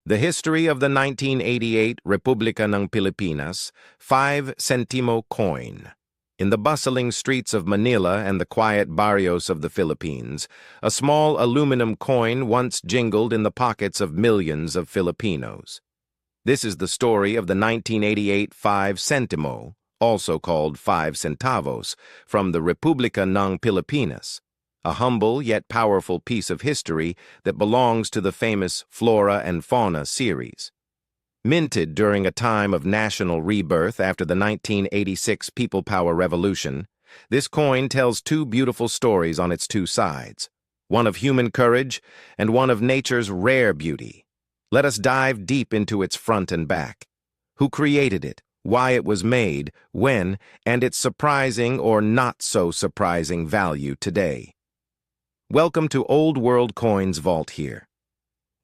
The history of the 1988 Republika ng Pilipinas 5 Sentimo coin. In the bustling streets of Manila and the quiet barrios of the Philippines, a small aluminum coin once jingled in the pockets of millions of Filipinos. This is the story of the 1988 5 Sentimo, also called 5 centavos, from the Republika ng Pilipinas, a humble yet powerful piece of history that belongs to the famous Flora and Fauna series. Minted during a time of national rebirth after the 1986 People Power Revolution, this coin tells two beautiful stories on its two sides, one of human courage and one of nature's rare beauty. Let us dive deep into its front and back. Who created it, why it was made, when, and its surprising or not so surprising value today. Welcome to Old World Coins Vault here.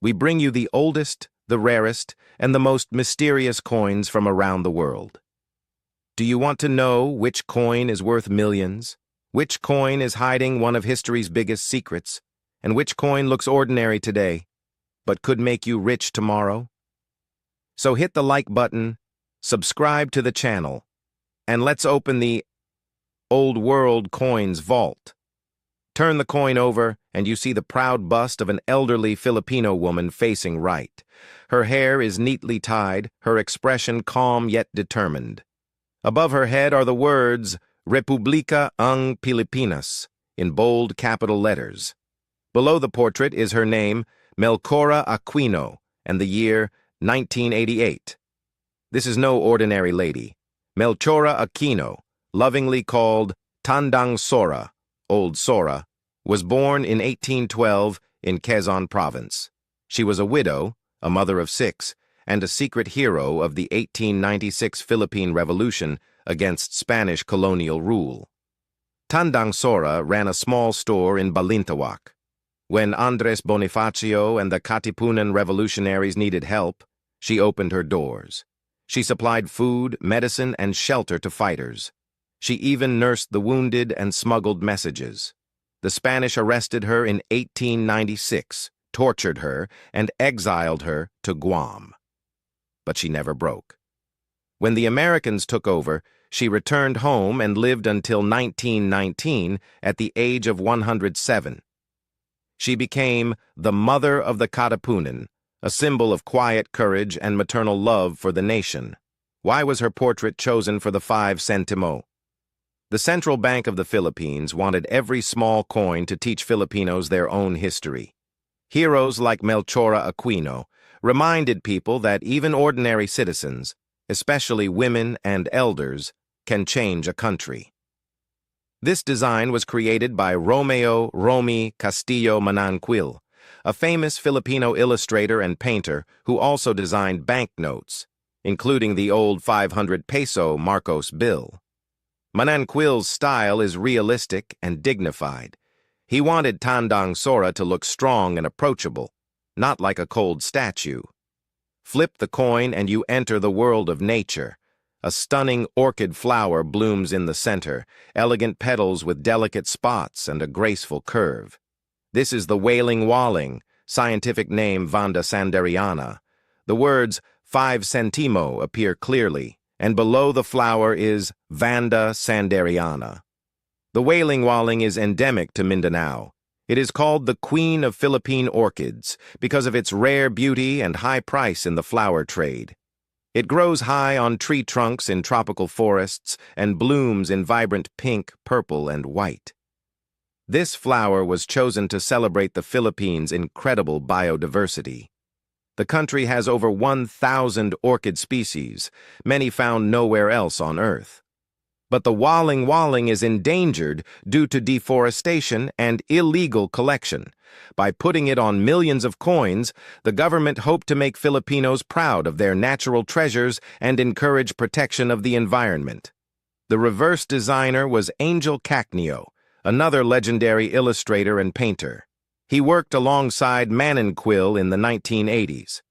We bring you the oldest, the rarest, and the most mysterious coins from around the world. Do you want to know which coin is worth millions? Which coin is hiding one of history's biggest secrets? And which coin looks ordinary today, but could make you rich tomorrow? So hit the like button, subscribe to the channel, and let's open the Old World Coins Vault. Turn the coin over, and you see the proud bust of an elderly Filipino woman facing right. Her hair is neatly tied, her expression calm yet determined. Above her head are the words, Republika ng Pilipinas, in bold capital letters. Below the portrait is her name, Melchora Aquino, and the year 1988. This is no ordinary lady. Melchora Aquino, lovingly called Tandang Sora, Old Sora, was born in 1812 in Quezon Province. She was a widow, a mother of 6, and a secret hero of the 1896 Philippine Revolution against Spanish colonial rule. Tandang Sora ran a small store in Balintawak. When Andres Bonifacio and the Katipunan revolutionaries needed help, she opened her doors. She supplied food, medicine, and shelter to fighters. She even nursed the wounded and smuggled messages. The Spanish arrested her in 1896, tortured her, and exiled her to Guam. But she never broke. When the Americans took over, she returned home and lived until 1919 at the age of 107. She became the Mother of the Katipunan, a symbol of quiet courage and maternal love for the nation. Why was her portrait chosen for the 5 Sentimo? The Central Bank of the Philippines wanted every small coin to teach Filipinos their own history. Heroes like Melchora Aquino reminded people that even ordinary citizens, especially women and elders, can change a country. This design was created by Romeo Romy Castillo Mananquil, a famous Filipino illustrator and painter who also designed banknotes, including the old 500 peso Marcos bill. Mananquil's style is realistic and dignified. He wanted Tandang Sora to look strong and approachable, not like a cold statue. Flip the coin and you enter the world of nature. A stunning orchid flower blooms in the center, elegant petals with delicate spots and a graceful curve. This is the Wailing Walling, scientific name Vanda sanderiana. The words 5 Sentimo appear clearly, and below the flower is Vanda sanderiana. The Wailing Walling is endemic to Mindanao. It is called the Queen of Philippine Orchids because of its rare beauty and high price in the flower trade. It grows high on tree trunks in tropical forests and blooms in vibrant pink, purple, and white. This flower was chosen to celebrate the Philippines' incredible biodiversity. The country has over 1,000 orchid species, many found nowhere else on Earth. But the Wailing Walling is endangered due to deforestation and illegal collection. By putting it on millions of coins, the government hoped to make Filipinos proud of their natural treasures and encourage protection of the environment. The reverse designer was Angel Cacneo, another legendary illustrator and painter. He worked alongside Mananquil in the 1980s.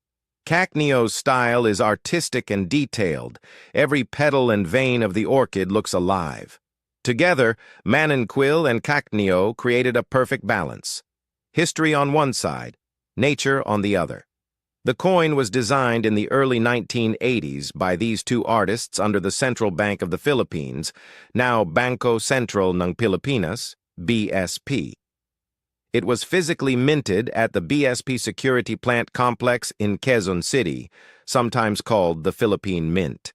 Cacneo's style is artistic and detailed. Every petal and vein of the orchid looks alive. Together, Mananquil and Cacneo created a perfect balance. History on one side, nature on the other. The coin was designed in the early 1980s by these two artists under the Central Bank of the Philippines, now Bangko Sentral ng Pilipinas, BSP. It was physically minted at the BSP Security Plant Complex in Quezon City, sometimes called the Philippine Mint.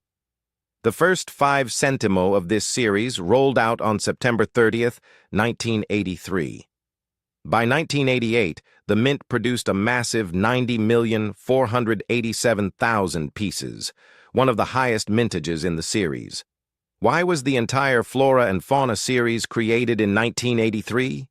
The first 5 Sentimo of this series rolled out on September 30th, 1983. By 1988, the mint produced a massive 90,487,000 pieces, one of the highest mintages in the series. Why was the entire Flora and Fauna series created in 1983?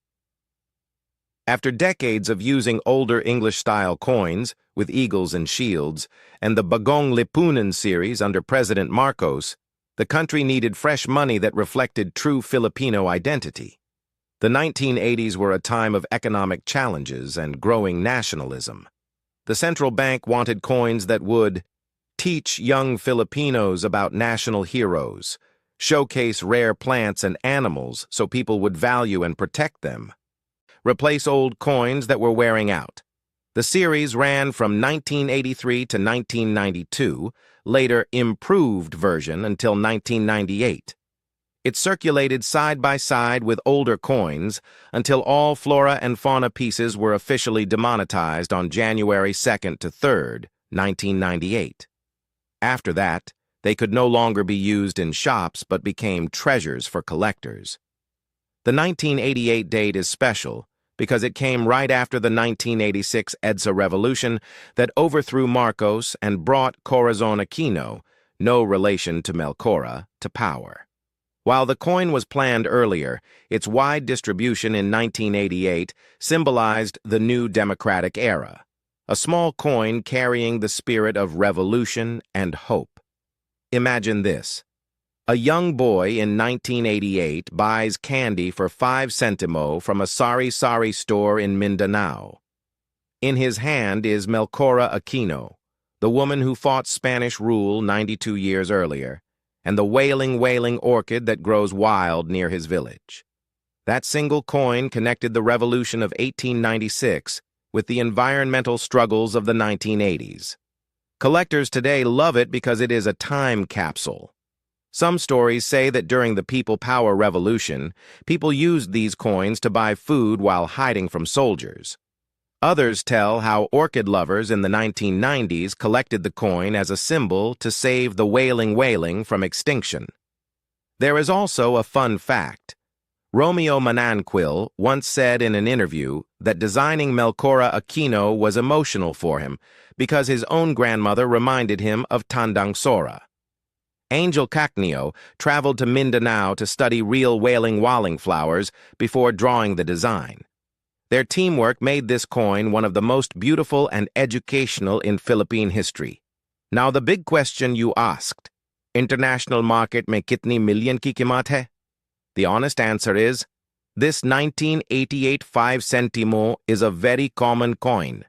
After decades of using older English-style coins, with eagles and shields, and the Bagong Lipunan series under President Marcos, the country needed fresh money that reflected true Filipino identity. The 1980s were a time of economic challenges and growing nationalism. The central bank wanted coins that would teach young Filipinos about national heroes, showcase rare plants and animals so people would value and protect them, replace old coins that were wearing out. The series ran from 1983 to 1992, later improved version until 1998. It circulated side by side with older coins until all flora and fauna pieces were officially demonetized on January 2nd to 3rd, 1998. After that, they could no longer be used in shops but became treasures for collectors. The 1988 date is special because it came right after the 1986 EDSA revolution that overthrew Marcos and brought Corazon Aquino, no relation to Melchora, to power. While the coin was planned earlier, its wide distribution in 1988 symbolized the new democratic era, a small coin carrying the spirit of revolution and hope. Imagine this. A young boy in 1988 buys candy for 5 centimo from a sari-sari store in Mindanao. In his hand is Melchora Aquino, the woman who fought Spanish rule 92 years earlier, and the wailing orchid that grows wild near his village. That single coin connected the revolution of 1896 with the environmental struggles of the 1980s. Collectors today love it because it is a time capsule. Some stories say that during the People Power Revolution, people used these coins to buy food while hiding from soldiers. Others tell how orchid lovers in the 1990s collected the coin as a symbol to save the wailing from extinction. There is also a fun fact. Romeo Mananquil once said in an interview that designing Melchora Aquino was emotional for him because his own grandmother reminded him of Tandang Sora. Angel Cacneo traveled to Mindanao to study real wailing flowers before drawing the design. Their teamwork made this coin one of the most beautiful and educational in Philippine history. Now the big question you asked, international market mein kitni million ki कीमत hai? The honest answer is, this 1988 5 centimo is a very common coin.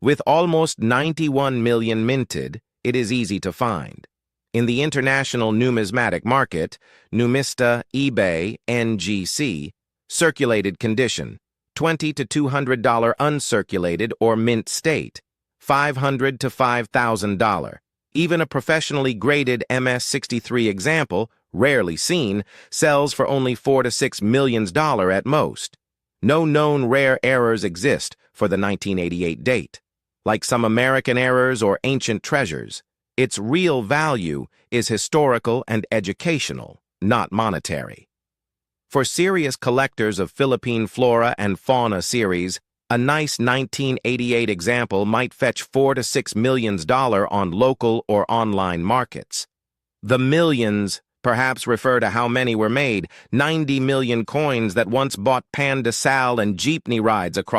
With almost 91 million minted, it is easy to find. In the international numismatic market, Numista, eBay, NGC, circulated condition, $20 to $200 uncirculated or mint state, $500 to $5,000. Even a professionally graded MS-63 example, rarely seen, sells for only $4 to $6 million at most. No known rare errors exist for the 1988 date. Like some American errors or ancient treasures, its real value is historical and educational, not monetary. For serious collectors of Philippine flora and fauna series, a nice 1988 example might fetch $4 to $6 million on local or online markets. The millions perhaps refer to how many were made, 90 million coins that once bought Pan de Sal and jeepney rides across